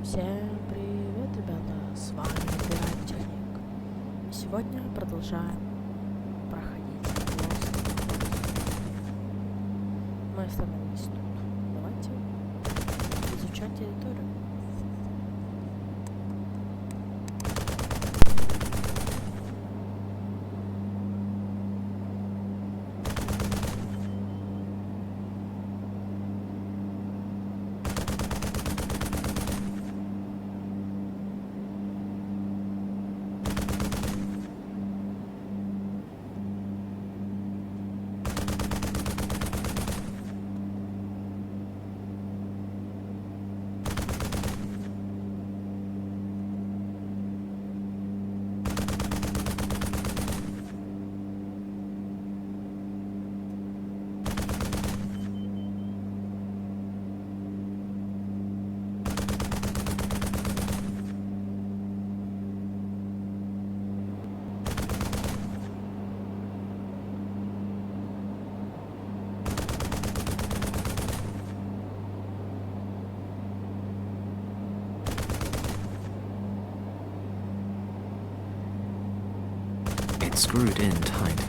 Всем привет, ребята, с вами Пиротехник. Сегодня продолжаем проходить Lost Horizon. Мы остановились тут. Давайте изучать территорию. It's screwed in tight.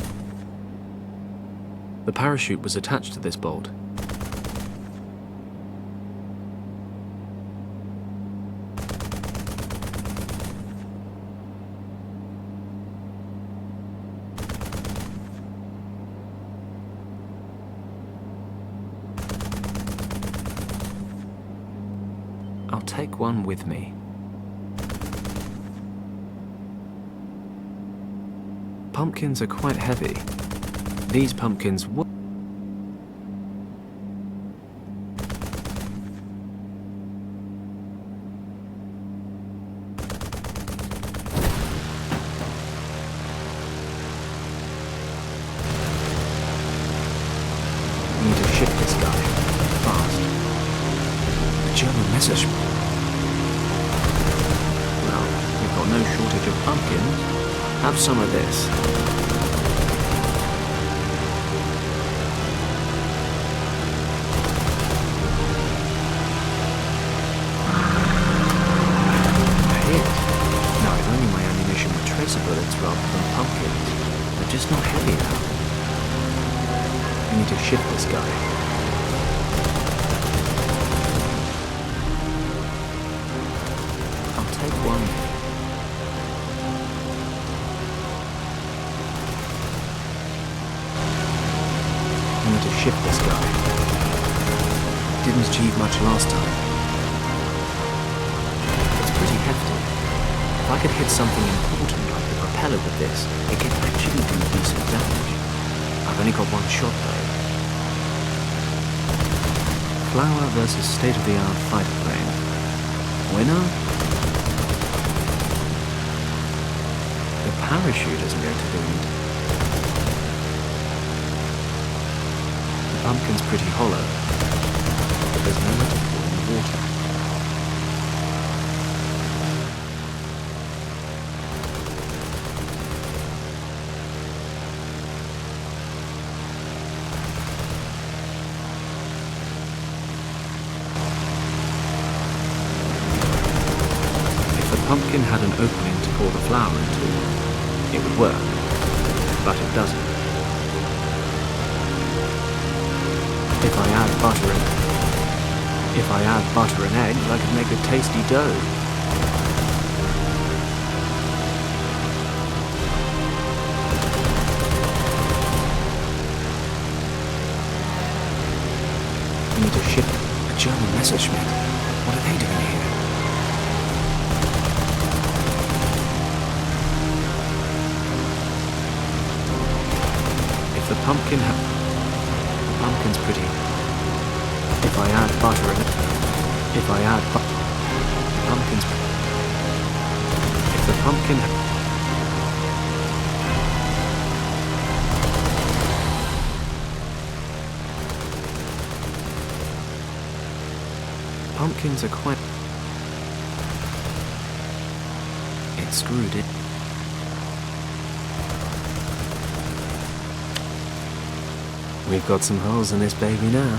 The parachute was attached to this bolt. I'll take one with me. Pumpkins are quite heavy. These pumpkins would... We need to ship this guy. Fast. The German message. Well, we've got no shortage of pumpkins. Have some of this. Now, if only my ammunition were tracer bullets rather than pumpkins. They're just not heavy enough. We need to ship this guy. I'll take one. We need to ship this guy. Didn't achieve much last time. It's pretty hefty. If I could hit something important like the propeller with this, it could actually do decent damage. I've only got one shot though. Flower versus state-of-the-art fighter plane. Winner? The parachute isn't going to do it. The pumpkin's pretty hollow, but there's no metaphor in the water. The pumpkin had an opening to pour the flour into, it would work, but it doesn't. If I add butter and eggs, I could make a tasty dough. We need to ship a German Messerschmitt. What are they doing here? The pumpkin's pretty. If I add butter and pumpkin's. If the pumpkin. Pumpkins are quite. It's screwed in. We've got some holes in this baby now.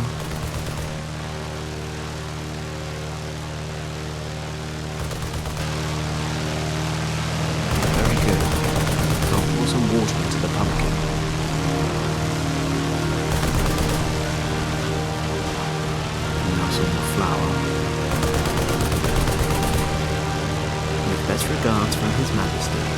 castle or flower. With best regards from His Majesty.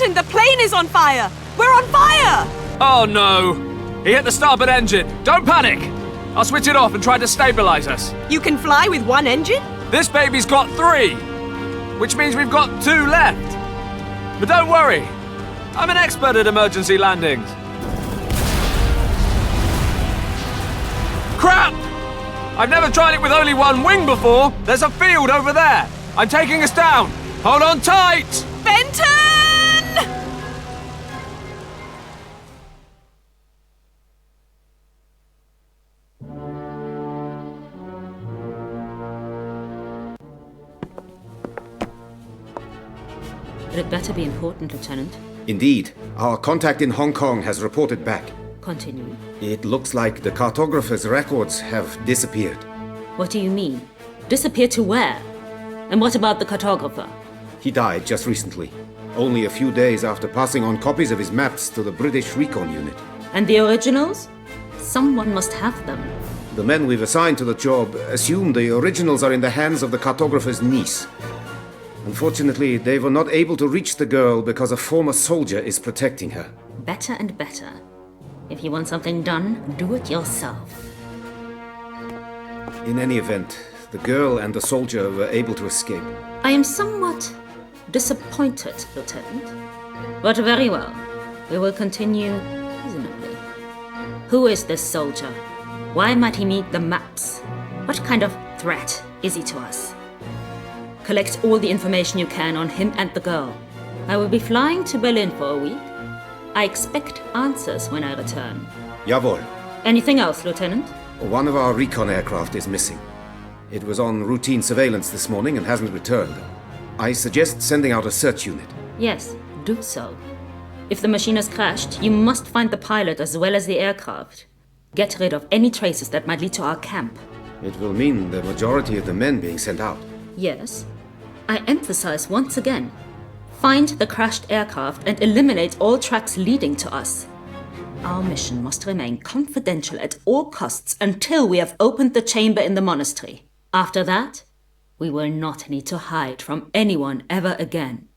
The plane is on fire! We're on fire! Oh no! He hit the starboard engine! Don't panic! I'll switch it off and try to stabilize us. You can fly with one engine? This baby's got 3! Which means we've got 2 left. But don't worry, I'm an expert at emergency landings. Crap! I've never tried it with only one wing before. There's a field over there. I'm taking us down. Hold on tight! Benton! It better be important, Lieutenant. Indeed. Our contact in Hong Kong has reported back. Continue. It looks like the cartographer's records have disappeared. What do you mean? Disappear to where? And what about the cartographer? He died just recently, only a few days after passing on copies of his maps to the British Recon Unit. And the originals? Someone must have them. The men we've assigned to the job assume the originals are in the hands of the cartographer's niece. Unfortunately, they were not able to reach the girl because a former soldier is protecting her. Better and better. If you want something done, do it yourself. In any event, the girl and the soldier were able to escape. I am somewhat disappointed, Lieutenant. But very well. We will continue reasonably. Who is this soldier? Why might he need the maps? What kind of threat is he to us? Collect all the information you can on him and the girl. I will be flying to Berlin for a week. I expect answers when I return. Jawohl. Anything else, Lieutenant? One of our recon aircraft is missing. It was on routine surveillance this morning and hasn't returned. I suggest sending out a search unit. Yes, do so. If the machine has crashed, you must find the pilot as well as the aircraft. Get rid of any traces that might lead to our camp. It will mean the majority of the men being sent out. Yes. I emphasize once again. Find the crashed aircraft and eliminate all tracks leading to us. Our mission must remain confidential at all costs until we have opened the chamber in the monastery. After that, we will not need to hide from anyone ever again.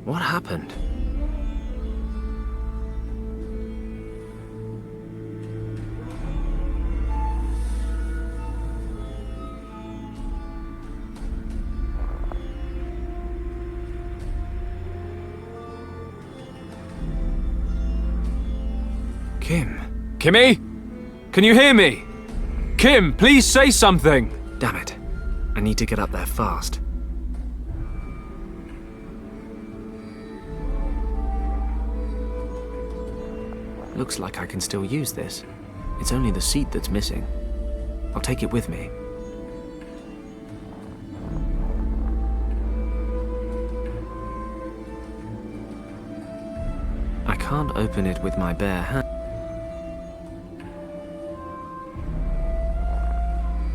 What happened? Kim? Kimmy? Can you hear me? Kim, please say something! Damn it. I need to get up there fast. Looks like I can still use this. It's only the seat that's missing. I'll take it with me. I can't open it with my bare hand.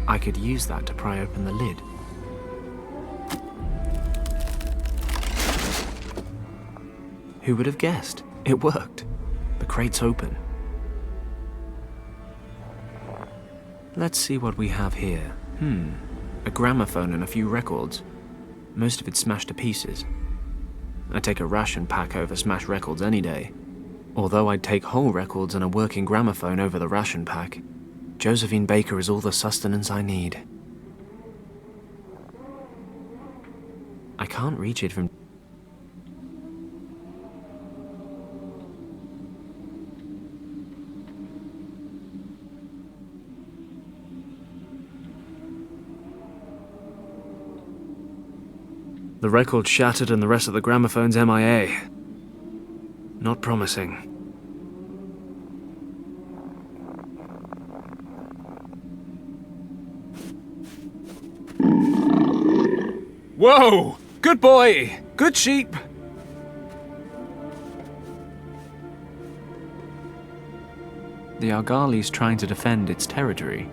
I could use that to pry open the lid. Who would have guessed? It worked. The crate's open. Let's see what we have here. A gramophone and a few records. Most of it smashed to pieces. I'd take a ration pack over smashed records any day. Although I'd take whole records and a working gramophone over the ration pack. Josephine Baker is all the sustenance I need. I can't reach it from... The record's shattered and the rest of the gramophone's MIA. Not promising. Whoa! Good boy! Good sheep! The Argali's trying to defend its territory.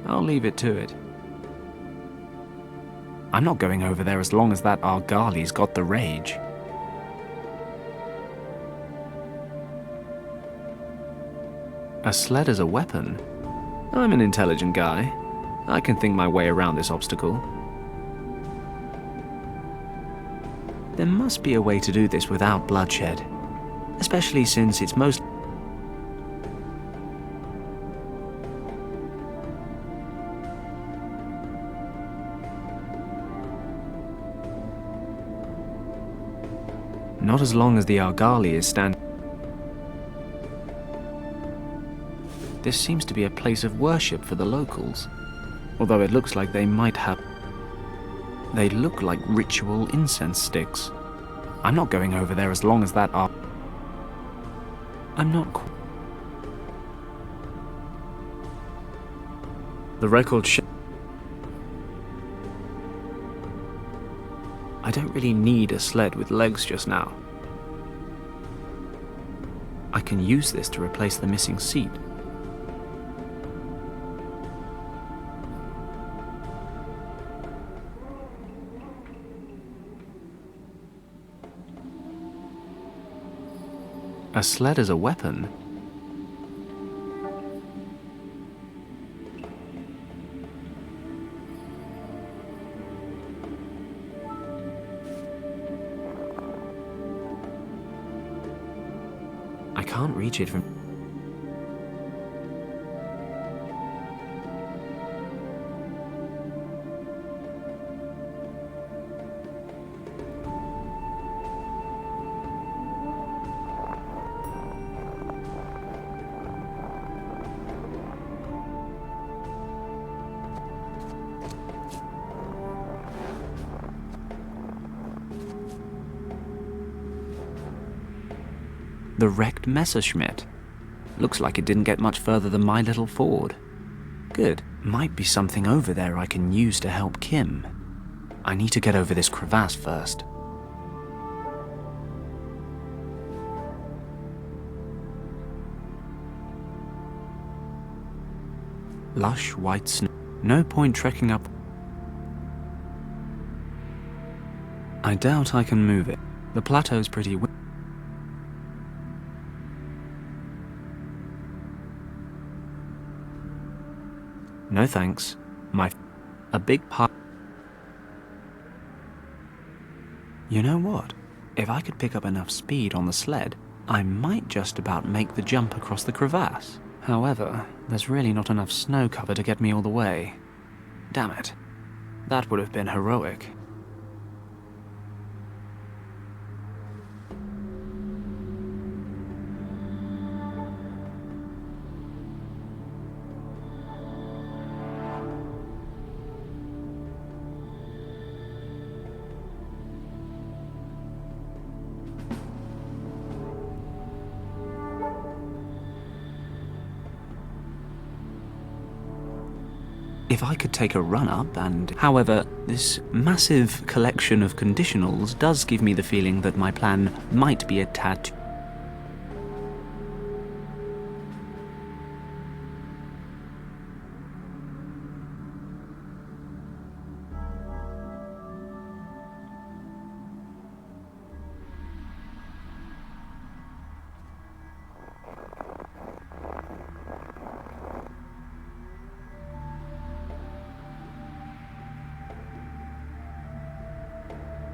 I'll leave it to it. I'm not going over there as long as that Argali's got the rage. A sled as a weapon? I'm an intelligent guy. I can think my way around this obstacle. There must be a way to do this without bloodshed, especially since it's most... Not as long as the Argali is standing. This seems to be a place of worship for the locals, although it looks like they might have... They look like ritual incense sticks. I'm not going over there as long as that are... I'm not... The record I don't really need a sled with legs just now. I can use this to replace the missing seat. A sled as a weapon? I can't reach it from... The wrecked Messerschmitt. Looks like it didn't get much further than my little Ford. Good. Might be something over there I can use to help Kim. I need to get over this crevasse first. Lush white snow. No point trekking up. I doubt I can move it. The plateau's pretty... No thanks. A big part... You know what? If I could pick up enough speed on the sled, I might just about make the jump across the crevasse. However, there's really not enough snow cover to get me all the way. Damn it. That would have been heroic. If I could take a run up and... However, this massive collection of conditionals does give me the feeling that my plan might be a tad...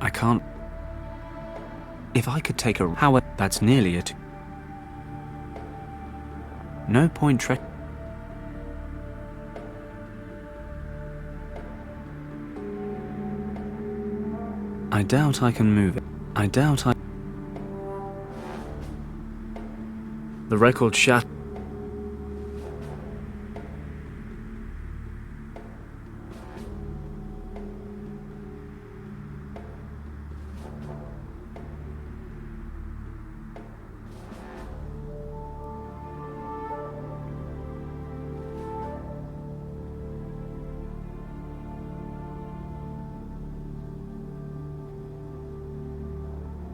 I can't... If I could take a... However, that's nearly it. No point I doubt I can move it. I doubt I... The record shat...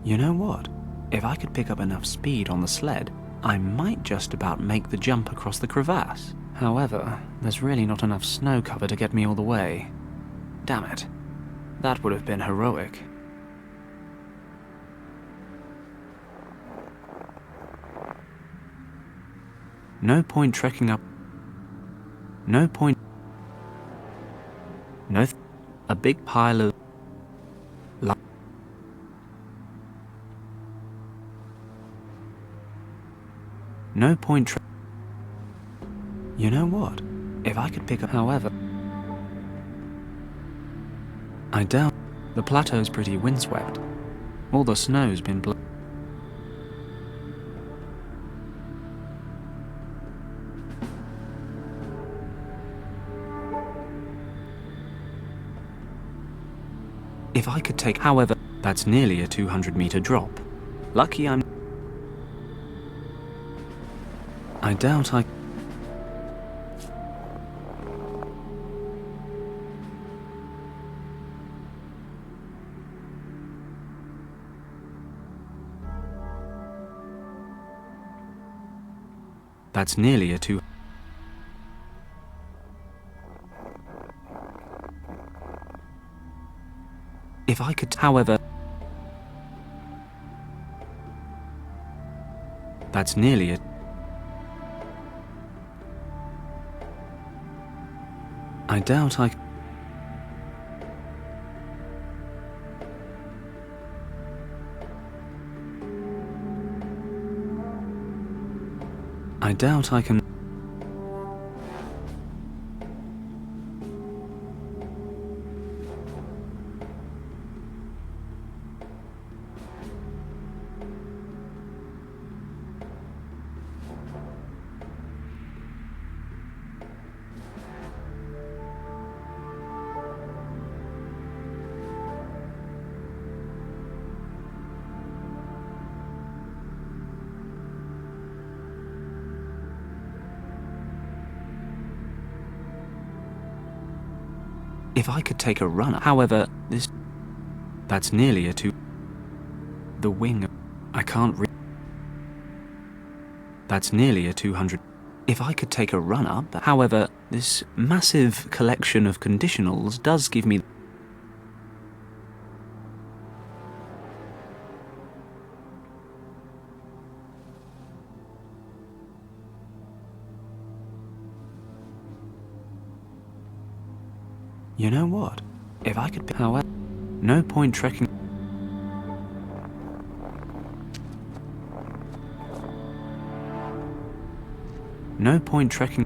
You know what? If I could pick up enough speed on the sled, I might just about make the jump across the crevasse. However, there's really not enough snow cover to get me all the way. Damn it. That would have been heroic. No point trekking up. No point. No. A big pile of. No point. You know what? If I could pick up. However, I doubt the plateau's pretty windswept. All the snow's been blown. If I could take, however, that's nearly a 200-meter drop. Lucky I'm. I doubt I. That's nearly a 2. If I could, however, that's nearly a. I doubt I. I doubt I can. If I could take a run, however, this. That's nearly a 2. The wing. I can't That's nearly a 200. If I could take a run up, however, this massive collection of conditionals does give me. You know what? If I could, however, no point trekking. No point trekking.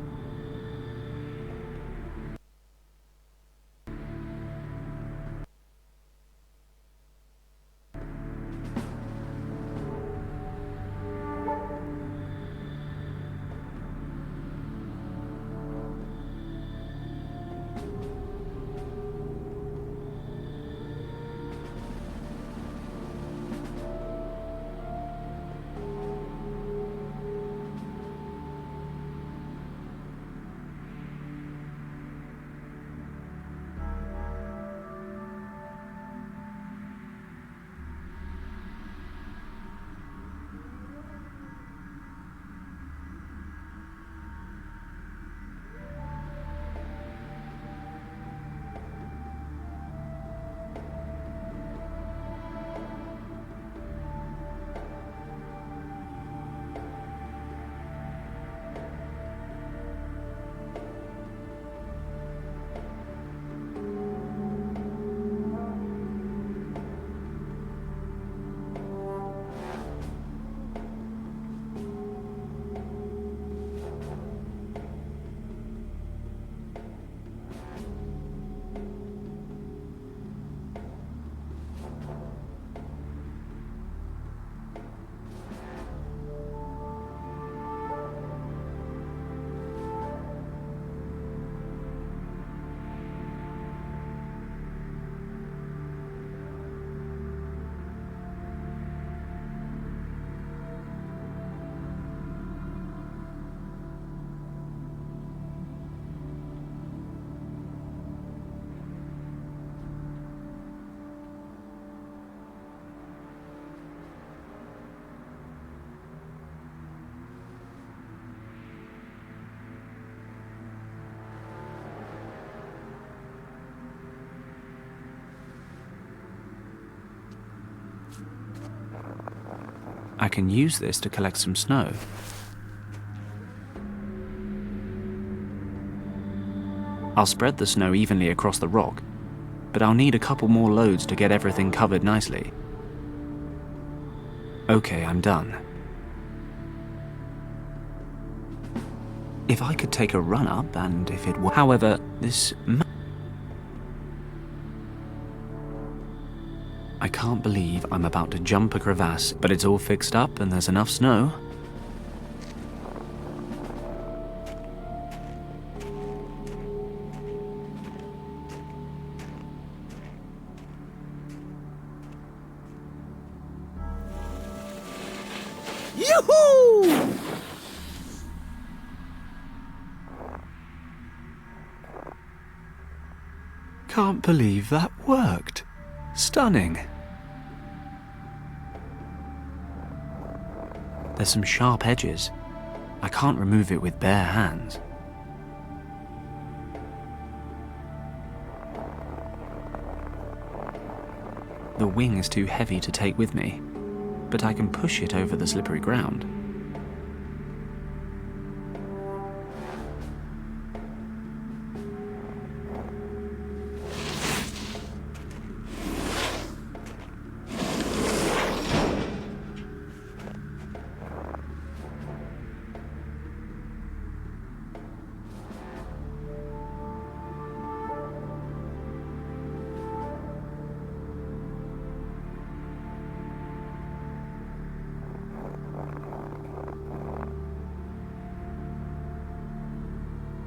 can use this to collect some snow. I'll spread the snow evenly across the rock, but I'll need a couple more loads to get everything covered nicely. Okay, I'm done. If I could take a run up, and if it were... However, this... I can't believe I'm about to jump a crevasse, but it's all fixed up and there's enough snow. Yoo-hoo! Can't believe that worked. Stunning. There's some sharp edges. I can't remove it with bare hands. The wing is too heavy to take with me, but I can push it over the slippery ground.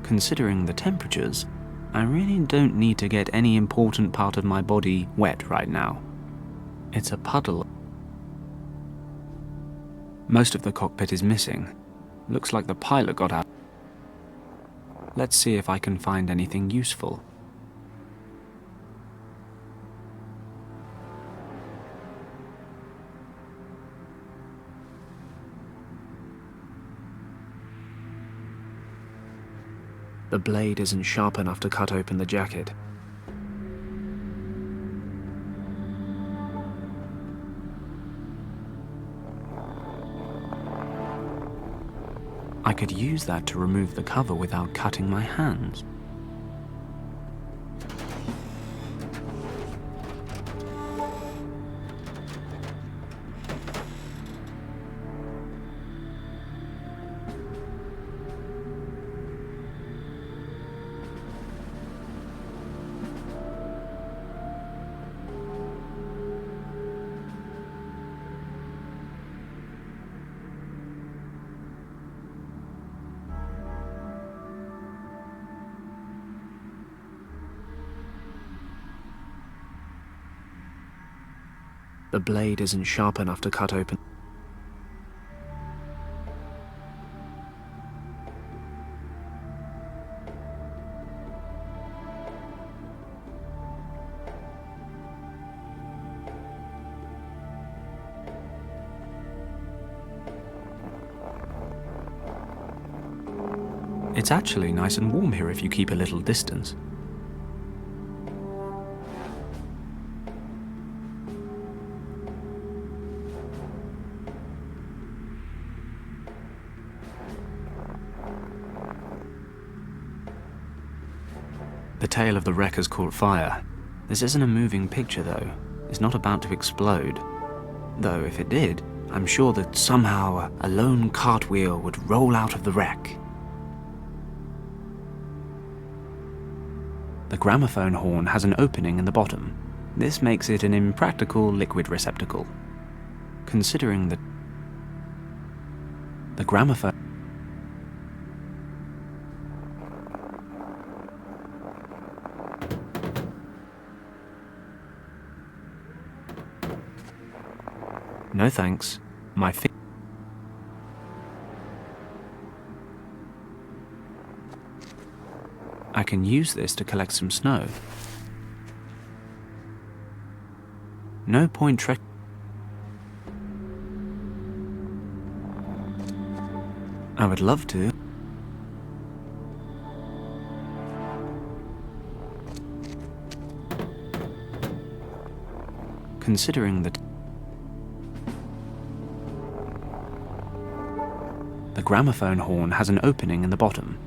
Considering the temperatures, I really don't need to get any important part of my body wet right now. It's a puddle. Most of the cockpit is missing. Looks like the pilot got out. Let's see if I can find anything useful. The blade isn't sharp enough to cut open the jacket. I could use that to remove the cover without cutting my hands. The blade isn't sharp enough to cut open. It's actually nice and warm here if you keep a little distance. The tail of the wreck has caught fire. This isn't a moving picture though. It's not about to explode. Though if it did, I'm sure that somehow a lone cartwheel would roll out of the wreck. The gramophone horn has an opening in the bottom. This makes it an impractical liquid receptacle. Considering that the gramophone... No thanks. My feet... I can use this to collect some snow. No point trek... I would love to. Considering that... The gramophone horn has an opening in the bottom.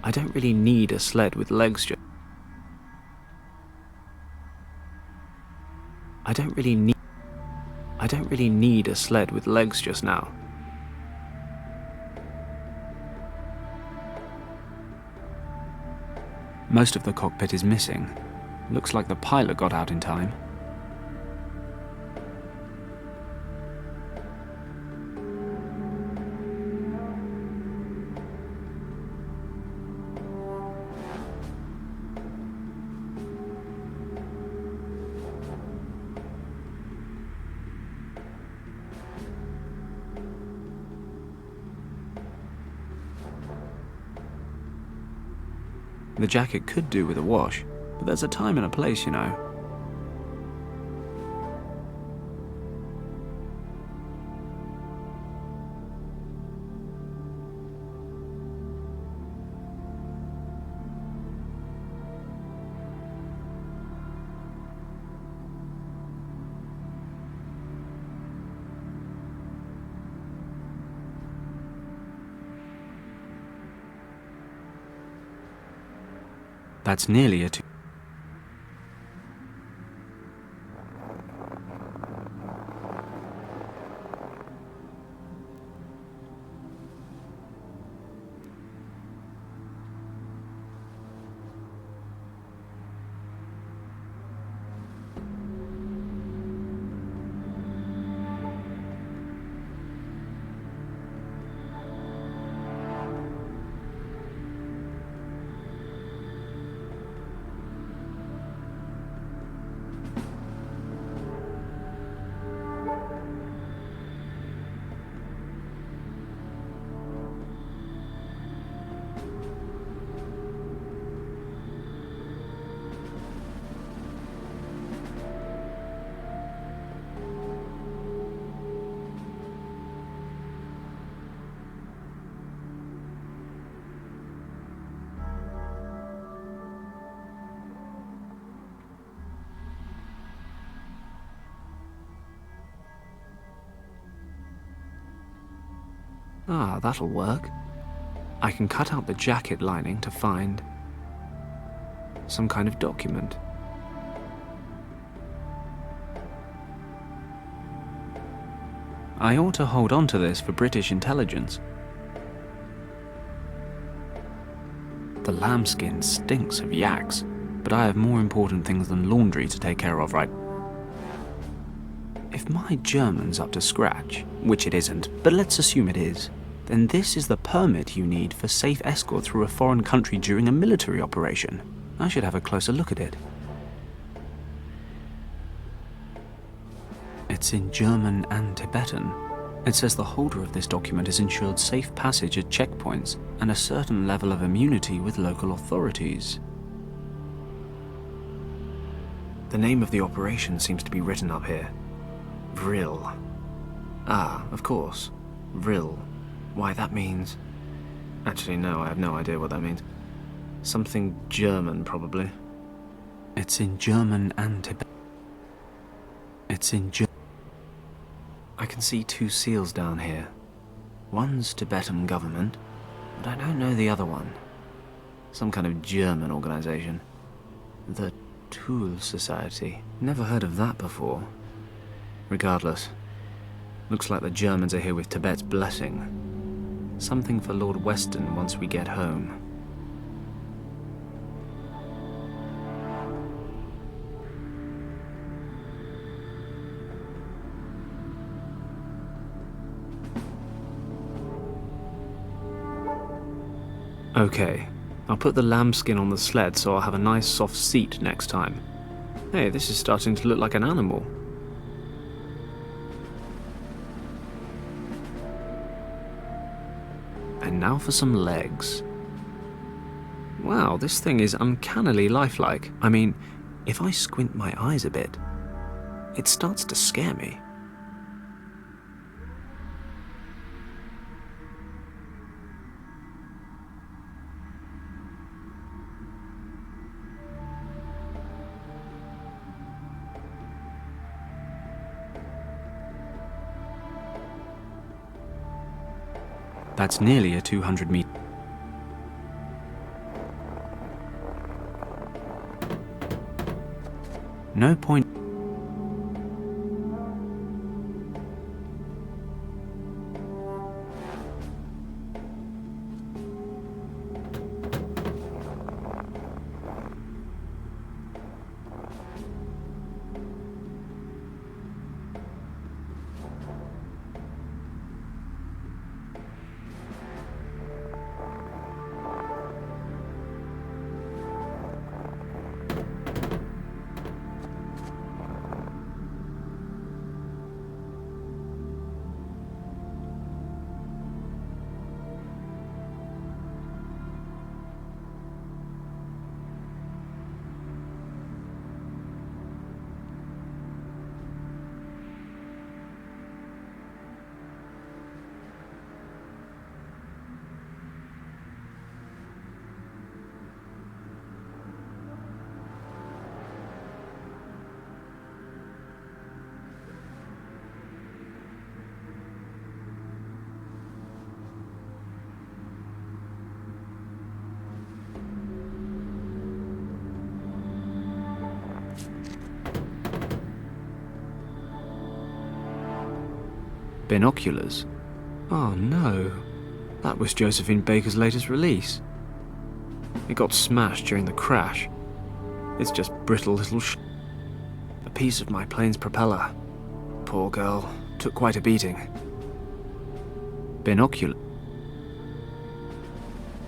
I don't really need a sled with legs just... I don't really need a sled with legs just now. Most of the cockpit is missing. Looks like the pilot got out in time. The jacket could do with a wash, but there's a time and a place, you know. That's nearly a Ah, that'll work. I can cut out the jacket lining to find some kind of document. I ought to hold on to this for British intelligence. The lambskin stinks of yaks, but I have more important things than laundry to take care of right. If my German's up to scratch, which it isn't, but let's assume it is, then this is the permit you need for safe escort through a foreign country during a military operation. I should have a closer look at it. It's in German and Tibetan. It says the holder of this document is ensured safe passage at checkpoints and a certain level of immunity with local authorities. The name of the operation seems to be written up here. Vril. Ah, of course. Vril. Why, that means... Actually, no, I have no idea what that means. Something German, probably. It's in German and Tibetan. It's in German. I can see two seals down here. One's Tibetan government, but I don't know the other one. Some kind of German organization. The Tool Society. Never heard of that before. Regardless, looks like the Germans are here with Tibet's blessing. Something for Lord Weston once we get home. Okay, I'll put the lambskin on the sled so I'll have a nice soft seat next time. Hey, this is starting to look like an animal. And now for some legs. Wow, this thing is uncannily lifelike. I mean, If I squint my eyes a bit, it starts to scare me. That's nearly a 200-meter. No point. Binoculars? Oh no, that was Josephine Baker's latest release. It got smashed during the crash. It's just brittle little a piece of my plane's propeller. Poor girl, took quite a beating. Binocular.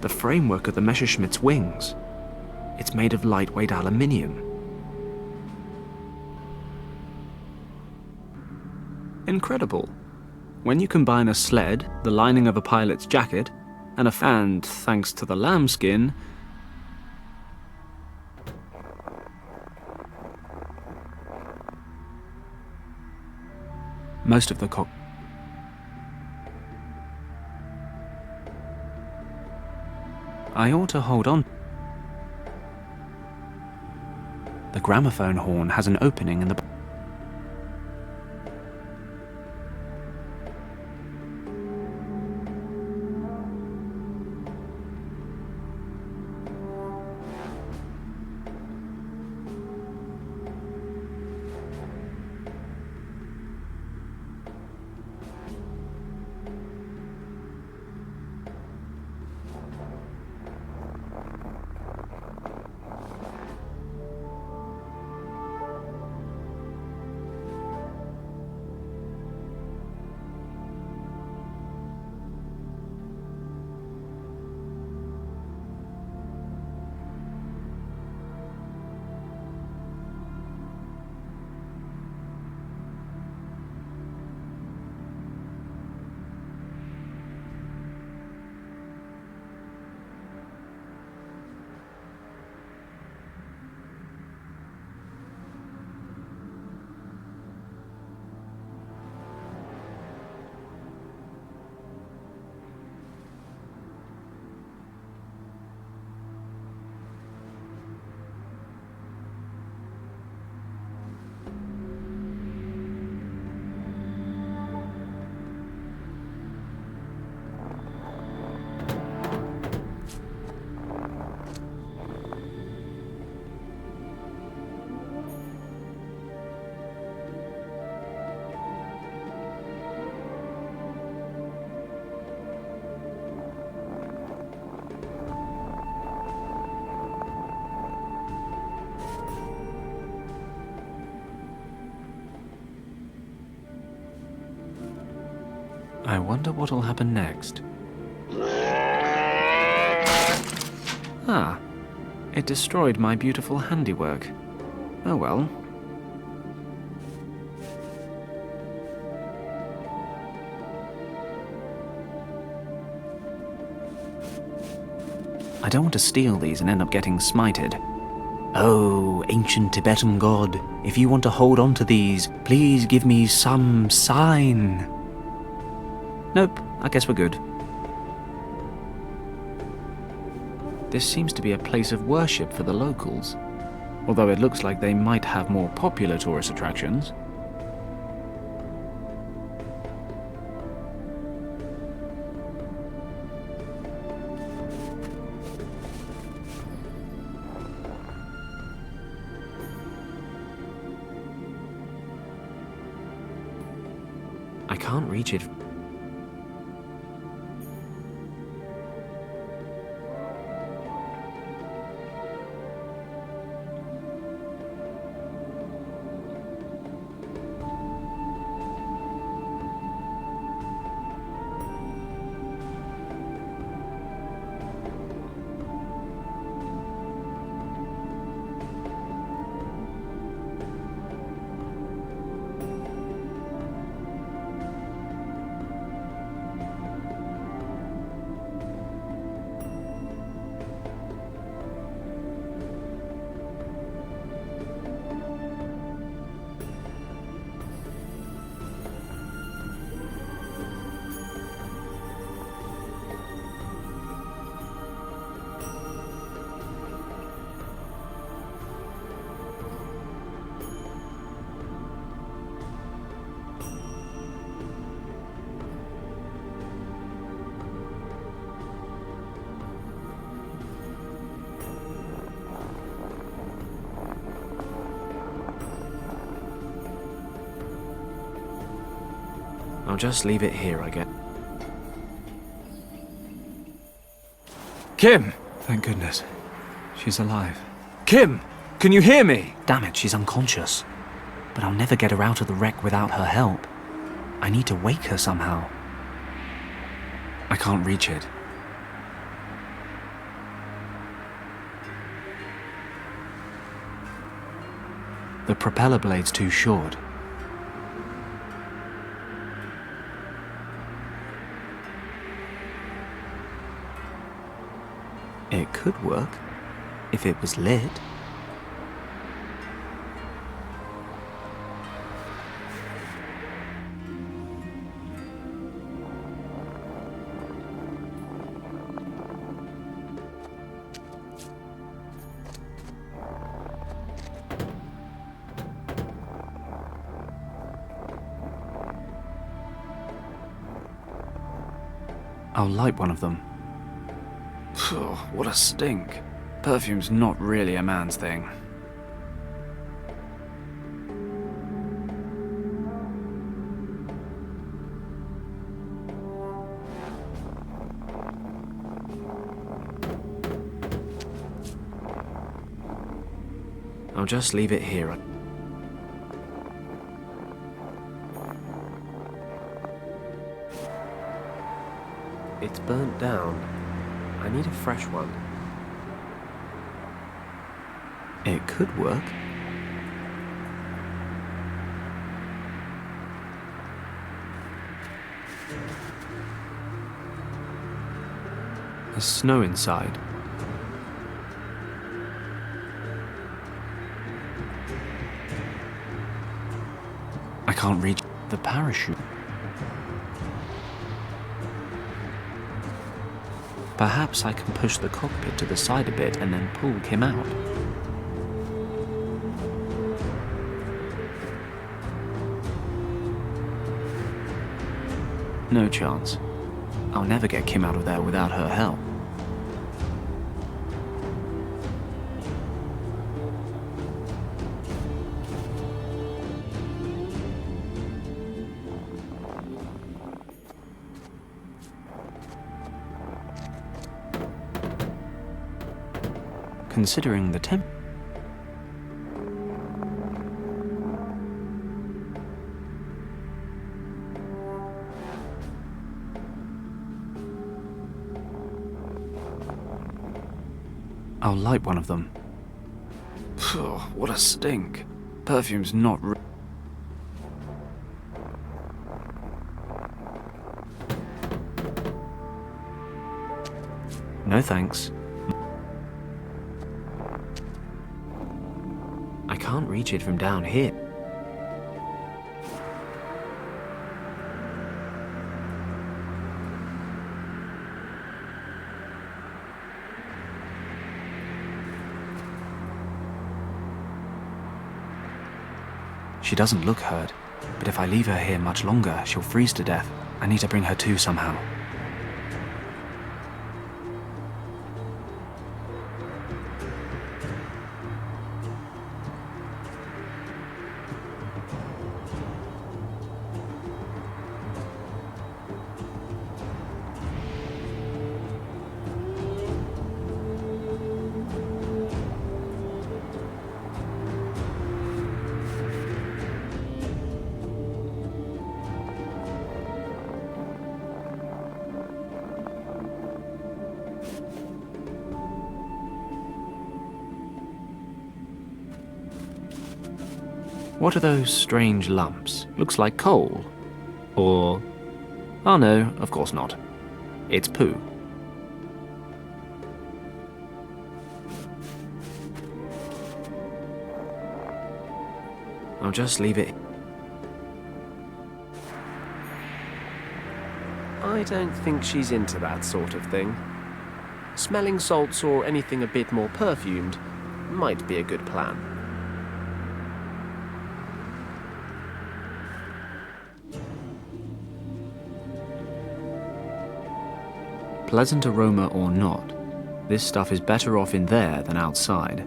The framework of the Messerschmitt's wings. It's made of lightweight aluminium. Incredible. When you combine a sled, the lining of a pilot's jacket, and thanks to the lambskin, most of the I ought to hold on. The gramophone horn has an opening in the I wonder what'll happen next. Ah, it destroyed my beautiful handiwork. Oh well. I don't want to steal these and end up getting smited. Oh, ancient Tibetan god, if you want to hold on to these, please give me some sign. Nope, I guess we're good. This seems to be a place of worship for the locals, although it looks like they might have more popular tourist attractions. I can't reach it. I'll just leave it here, I guess. Kim! Thank goodness. She's alive. Kim! Can you hear me? Damn it, she's unconscious. But I'll never get her out of the wreck without her help. I need to wake her somehow. I can't reach it. The propeller blade's too short. It could work, if it was lit. I'll light one of them. What a stink. Perfume's not really a man's thing. I'll just leave it here. It's burnt down. I need a fresh one. It could work. There's snow inside. I can't reach the parachute. Perhaps I can push the cockpit to the side a bit and then pull Kim out. No chance. I'll never get Kim out of there without her help. Considering the temp. I'll light one of them. What a stink. Perfume's not No thanks. can't reach it from down here. She doesn't look hurt, but if I leave her here much longer, she'll freeze to death. I need to bring her to somehow. What are those strange lumps? Looks like coal. Or... oh no, of course not. It's poo. I'll just leave it. I don't think she's into that sort of thing. Smelling salts or anything a bit more perfumed might be a good plan. Pleasant aroma or not, this stuff is better off in there than outside,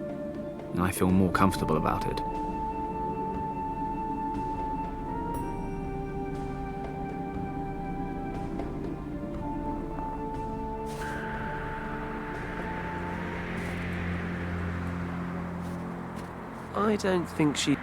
and I feel more comfortable about it. I don't think she...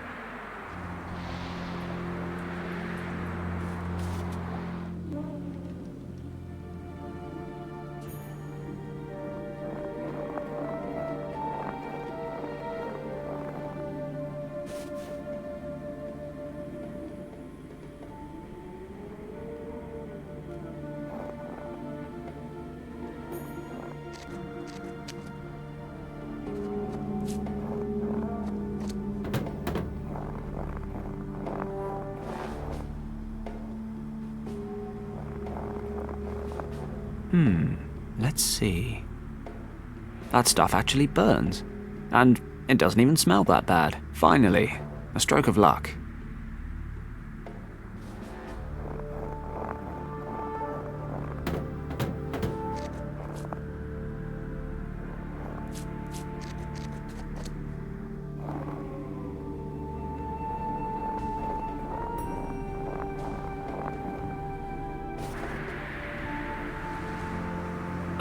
Let's see. That stuff actually burns. And it doesn't even smell that bad. Finally, a stroke of luck.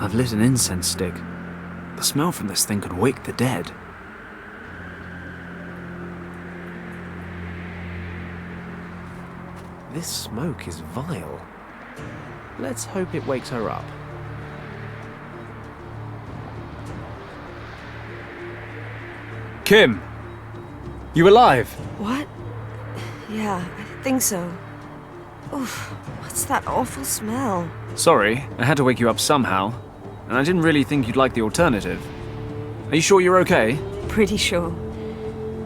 I've lit an incense stick. The smell from this thing could wake the dead. This smoke is vile. Let's hope it wakes her up. Kim! You alive? What? Yeah, I think so. Oof, what's that awful smell? Sorry, I had to wake you up somehow. And I didn't really think you'd like the alternative. Are you sure you're okay? Pretty sure.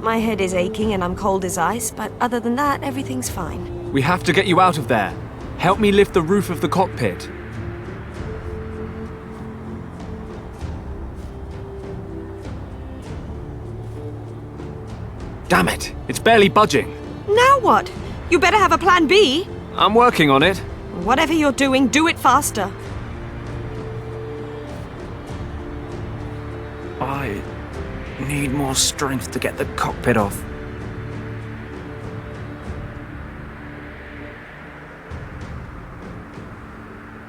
My head is aching and I'm cold as ice, but other than that, everything's fine. We have to get you out of there. Help me lift the roof of the cockpit. Damn it! It's barely budging. Now what? You better have a plan B. I'm working on it. Whatever you're doing, do it faster. I need more strength to get the cockpit off.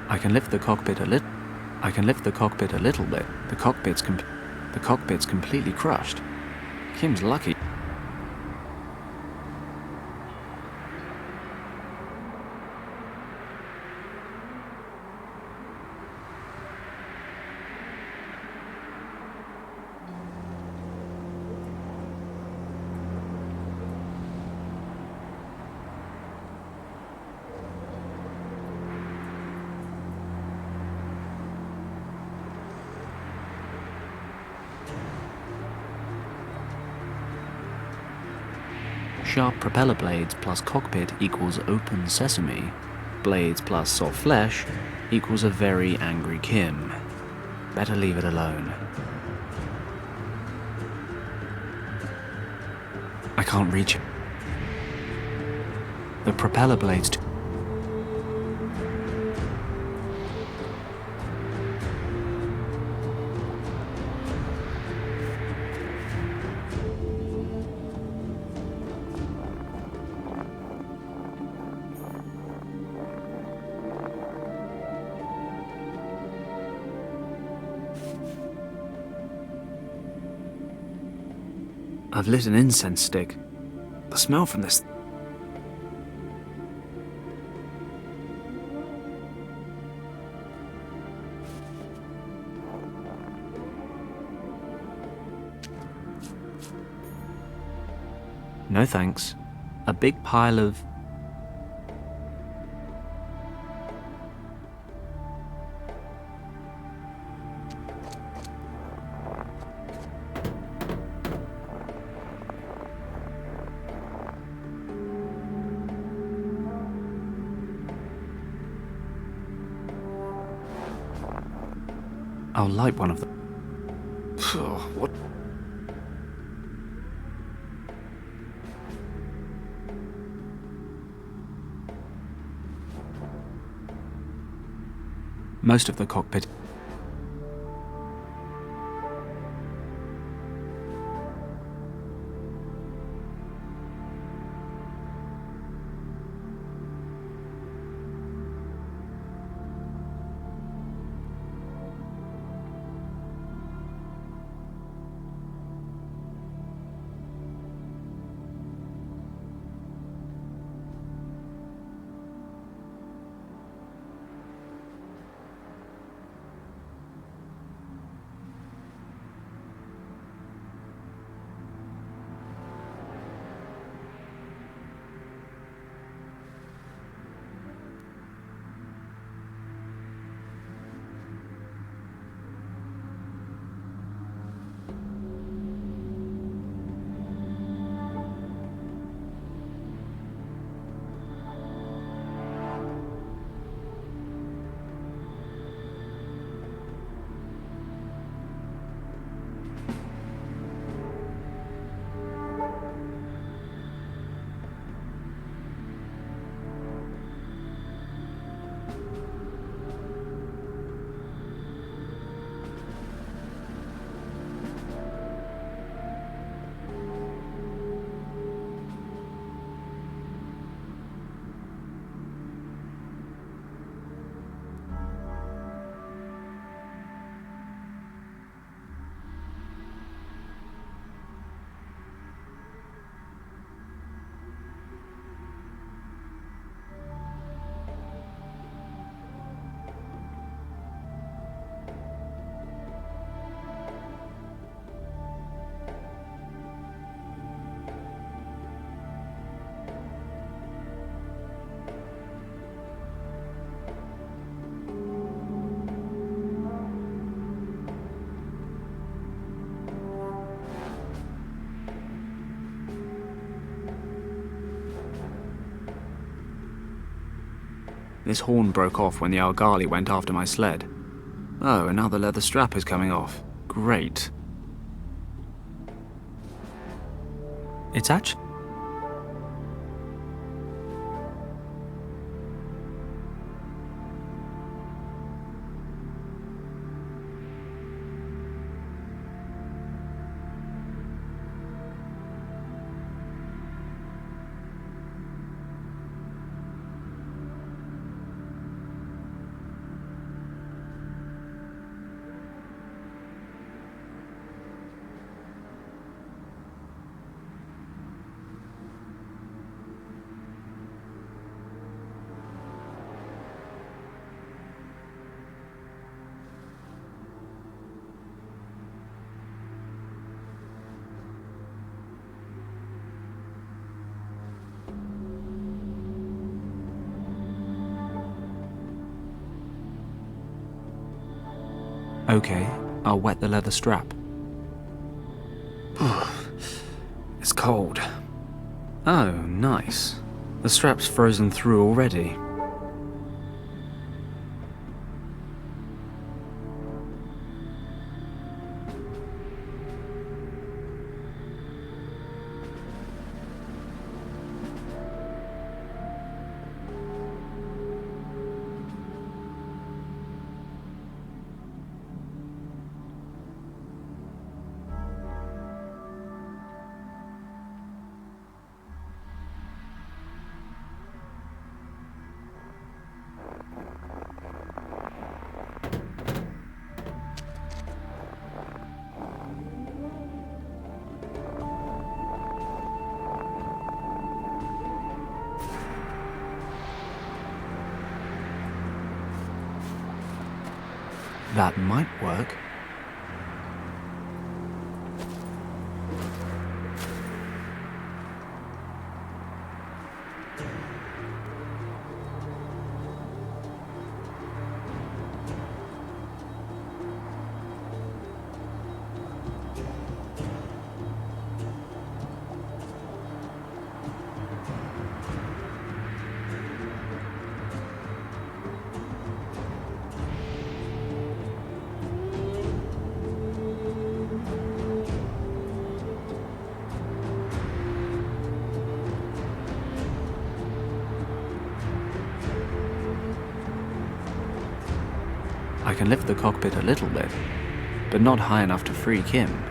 I can lift the cockpit a little. I can lift the cockpit a little bit. The cockpit's completely crushed. Kim's lucky. Sharp propeller blades plus cockpit equals open sesame. Blades plus soft flesh equals a very angry Kim. Better leave it alone. I can't reach it. The propeller blades I've lit an incense stick. The smell from this... No thanks. A big pile of... I'll light one of them. What? Most of the cockpit. This horn broke off when the Algali went after my sled. Oh, and now the leather strap is coming off. Great. It's actually... Okay, I'll wet the leather strap. It's cold. Oh, nice. The strap's frozen through already. That might work. I can lift the cockpit a little bit, but not high enough to free Kim.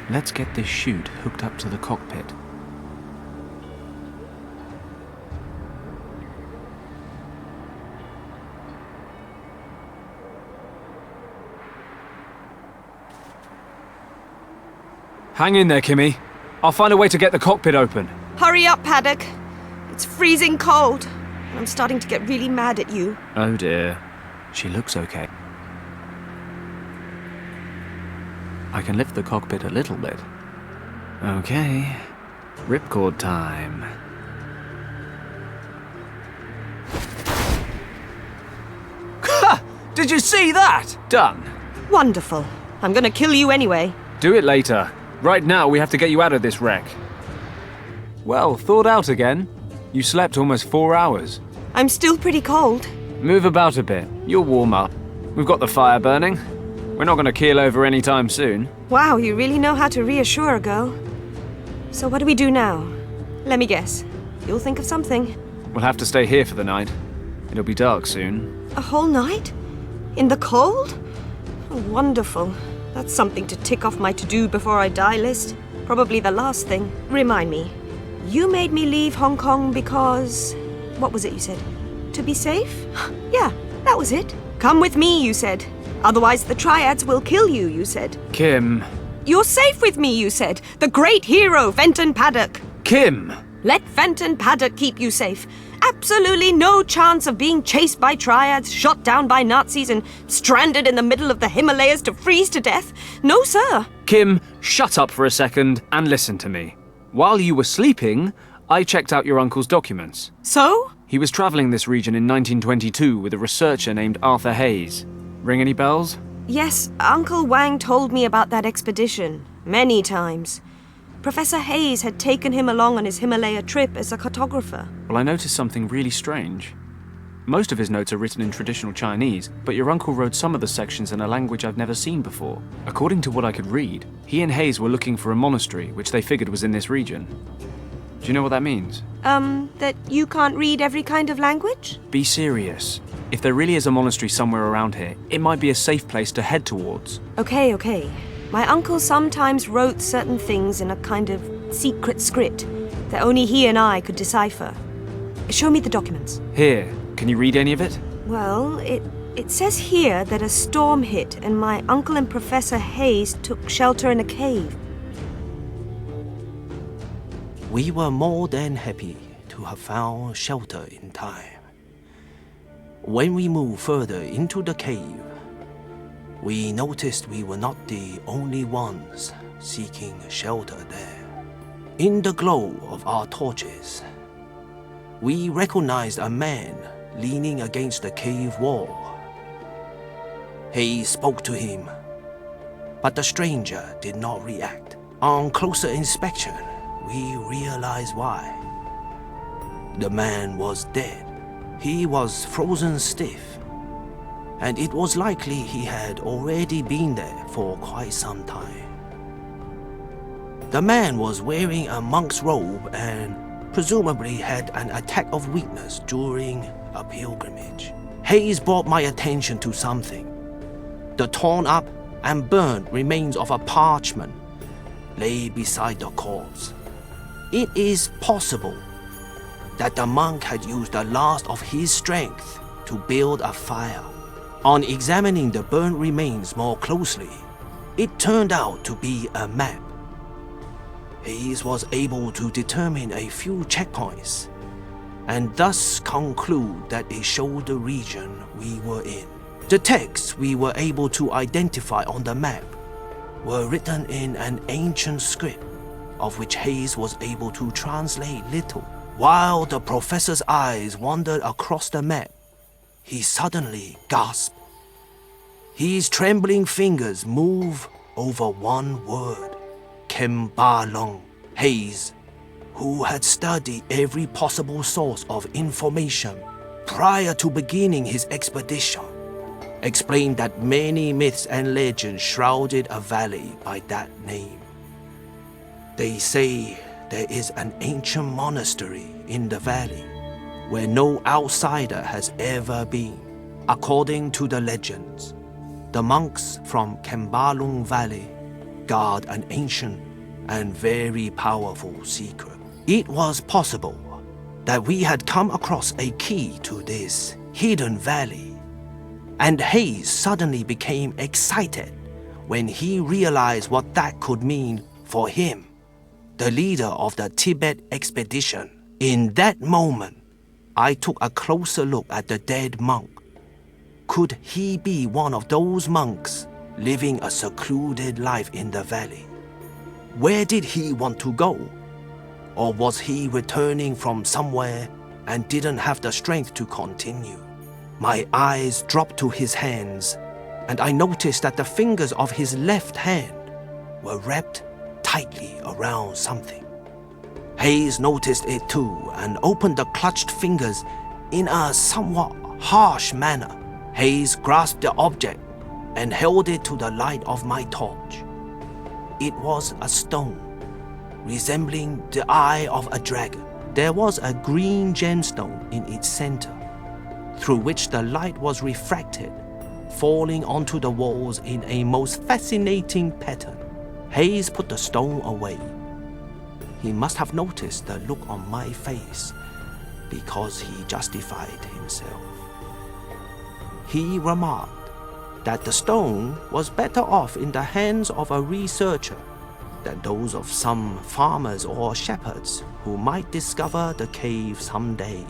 Let's get this chute hooked up to the cockpit. Hang in there, Kimmy. I'll find a way to get the cockpit open. Hurry up, Paddock. It's freezing cold. I'm starting to get really mad at you. Oh dear. She looks okay. I can lift the cockpit a little bit. Okay. Ripcord time. Ha! Did you see that? Done. Wonderful. I'm gonna kill you anyway. Do it later. Right now, we have to get you out of this wreck. Well, thawed out again. You slept almost 4 hours. I'm still pretty cold. Move about a bit. You'll warm up. We've got the fire burning. We're not going to keel over anytime soon. Wow, you really know how to reassure a girl. So what do we do now? Let me guess. You'll think of something. We'll have to stay here for the night. It'll be dark soon. A whole night? In the cold? Oh, wonderful. That's something to tick off my to-do before I die list. Probably the last thing. Remind me. You made me leave Hong Kong because... What was it you said? To be safe? Yeah, that was it. Come with me, you said. Otherwise the Triads will kill you, you said. Kim. You're safe with me, you said. The great hero, Fenton Paddock. Kim! Let Fenton Paddock keep you safe. Absolutely no chance of being chased by Triads, shot down by Nazis, and stranded in the middle of the Himalayas to freeze to death. No, sir. Kim, shut up for a second and listen to me. While you were sleeping, I checked out your uncle's documents. So? He was traveling this region in 1922 with a researcher named Arthur Hayes. Ring any bells? Yes, Uncle Wang told me about that expedition. Many times. Professor Hayes had taken him along on his Himalaya trip as a cartographer. Well, I noticed something really strange. Most of his notes are written in traditional Chinese, but your uncle wrote some of the sections in a language I've never seen before. According to what I could read, he and Hayes were looking for a monastery, which they figured was in this region. Do you know what that means? That you can't read every kind of language? Be serious. If there really is a monastery somewhere around here, it might be a safe place to head towards. Okay. My uncle sometimes wrote certain things in a kind of secret script that only he and I could decipher. Show me the documents. Here, can you read any of it? Well, it says here that a storm hit and my uncle and Professor Hayes took shelter in a cave. We were more than happy to have found shelter in time. When we moved further into the cave, we noticed we were not the only ones seeking shelter there. In the glow of our torches, we recognized a man leaning against the cave wall. Hayes spoke to him, but the stranger did not react. On closer inspection, we realized why. The man was dead. He was frozen stiff, and it was likely he had already been there for quite some time. The man was wearing a monk's robe and presumably had an attack of weakness during a pilgrimage. Hayes brought my attention to something. The torn up and burned remains of a parchment lay beside the corpse. It is possible that the monk had used the last of his strength to build a fire. On examining the burnt remains more closely, it turned out to be a map. Hayes was able to determine a few checkpoints, and thus conclude that it showed the region we were in. The texts we were able to identify on the map were written in an ancient script, of which Hayes was able to translate little. While the professor's eyes wandered across the map, he suddenly gasped. His trembling fingers moved over one word: Kembalong. Hayes, who had studied every possible source of information prior to beginning his expedition, explained that many myths and legends shrouded a valley by that name. They say there is an ancient monastery in the valley where no outsider has ever been. According to the legends, the monks from Kembalong Valley guard an ancient and very powerful secret. It was possible that we had come across a key to this hidden valley, and Hayes suddenly became excited when he realized what that could mean for him, the leader of the Tibet expedition. In that moment, I took a closer look at the dead monk. Could he be one of those monks living a secluded life in the valley? Where did he want to go? Or was he returning from somewhere and didn't have the strength to continue? My eyes dropped to his hands, and I noticed that the fingers of his left hand were wrapped tightly around something. Hayes noticed it too and opened the clutched fingers in a somewhat harsh manner. Hayes grasped the object and held it to the light of my torch. It was a stone, resembling the eye of a dragon. There was a green gemstone in its center, through which the light was refracted, falling onto the walls in a most fascinating pattern. Hayes put the stone away. He must have noticed the look on my face, because he justified himself. He remarked that the stone was better off in the hands of a researcher than those of some farmers or shepherds who might discover the cave someday.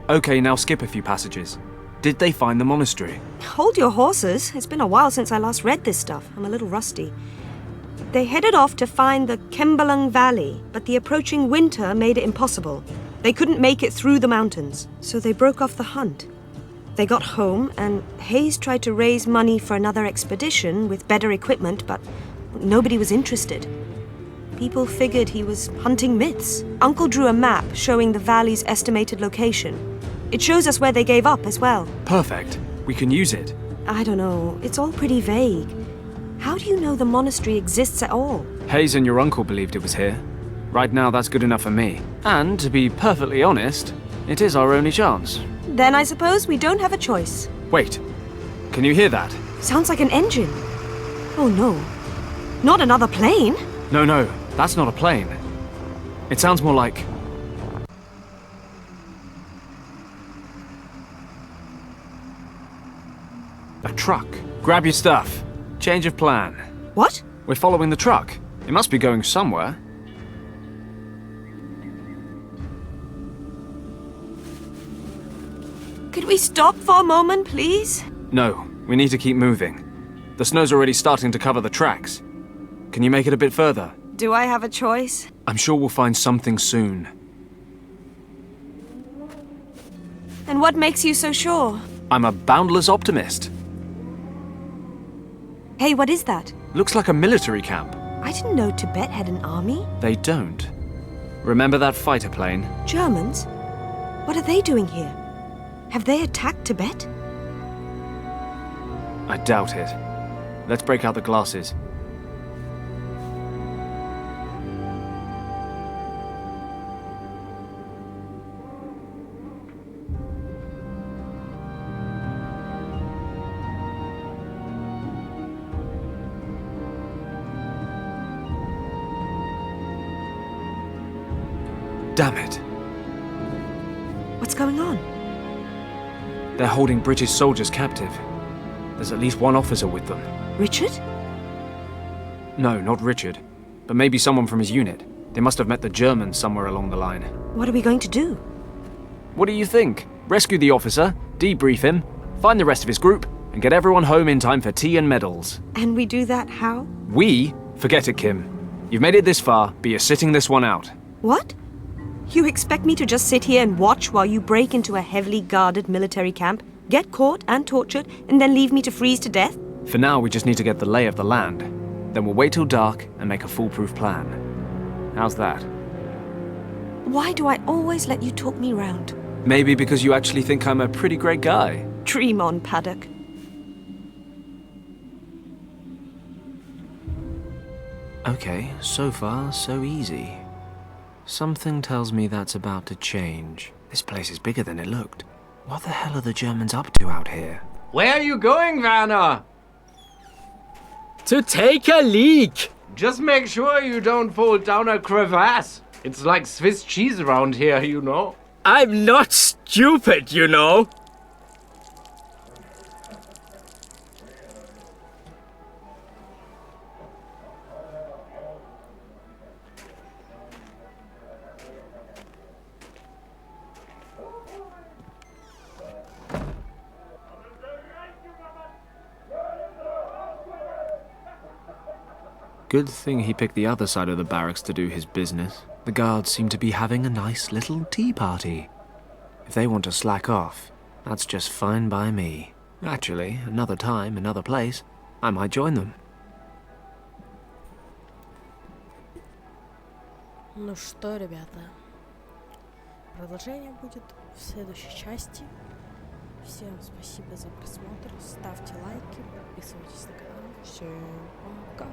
Okay, now skip a few passages. Did they find the monastery? Hold your horses. It's been a while since I last read this stuff. I'm a little rusty. They headed off to find the Kembalong Valley, but the approaching winter made it impossible. They couldn't make it through the mountains, so they broke off the hunt. They got home, and Hayes tried to raise money for another expedition with better equipment, but nobody was interested. People figured he was hunting myths. Uncle drew a map showing the valley's estimated location. It shows us where they gave up as well. Perfect. We can use it. I don't know. It's all pretty vague. How do you know the monastery exists at all? Hayes and your uncle believed it was here. Right now, that's good enough for me. And to be perfectly honest, it is our only chance. Then I suppose we don't have a choice. Wait. Can you hear that? Sounds like an engine. Oh no. Not another plane? No, that's not a plane. It sounds more like... a truck. Grab your stuff. Change of plan. What? We're following the truck. It must be going somewhere. Could we stop for a moment, please? No, we need to keep moving. The snow's already starting to cover the tracks. Can you make it a bit further? Do I have a choice? I'm sure we'll find something soon. And what makes you so sure? I'm a boundless optimist. Hey, what is that? Looks like a military camp. I didn't know Tibet had an army. They don't. Remember that fighter plane? Germans? What are they doing here? Have they attacked Tibet? I doubt it. Let's break out the glasses. Damn it. What's going on? They're holding British soldiers captive. There's at least one officer with them. Richard? No, not Richard. But maybe someone from his unit. They must have met the Germans somewhere along the line. What are we going to do? What do you think? Rescue the officer, debrief him, find the rest of his group, and get everyone home in time for tea and medals. And we do that how? We? Forget it, Kim. You've made it this far, but you're sitting this one out. What? You expect me to just sit here and watch while you break into a heavily guarded military camp, get caught and tortured, and then leave me to freeze to death? For now, we just need to get the lay of the land. Then we'll wait till dark and make a foolproof plan. How's that? Why do I always let you talk me round? Maybe because you actually think I'm a pretty great guy. Dream on, Paddock. Okay, so far, so easy. Something tells me that's about to change. This place is bigger than it looked. What the hell are the Germans up to out here? Where are you going, Werner? To take a leak! Just make sure you don't fall down a crevasse. It's like Swiss cheese around here, you know. I'm not stupid, you know. Good thing he picked the other side of the barracks to do his business. The guards seem to be having a nice little tea party. If they want to slack off, that's just fine by me. Actually, another time, another place, I might join them. Ну что, ребята, продолжение будет в следующей части. Всем спасибо за просмотр, ставьте лайки, подписывайтесь на канал. Всем пока!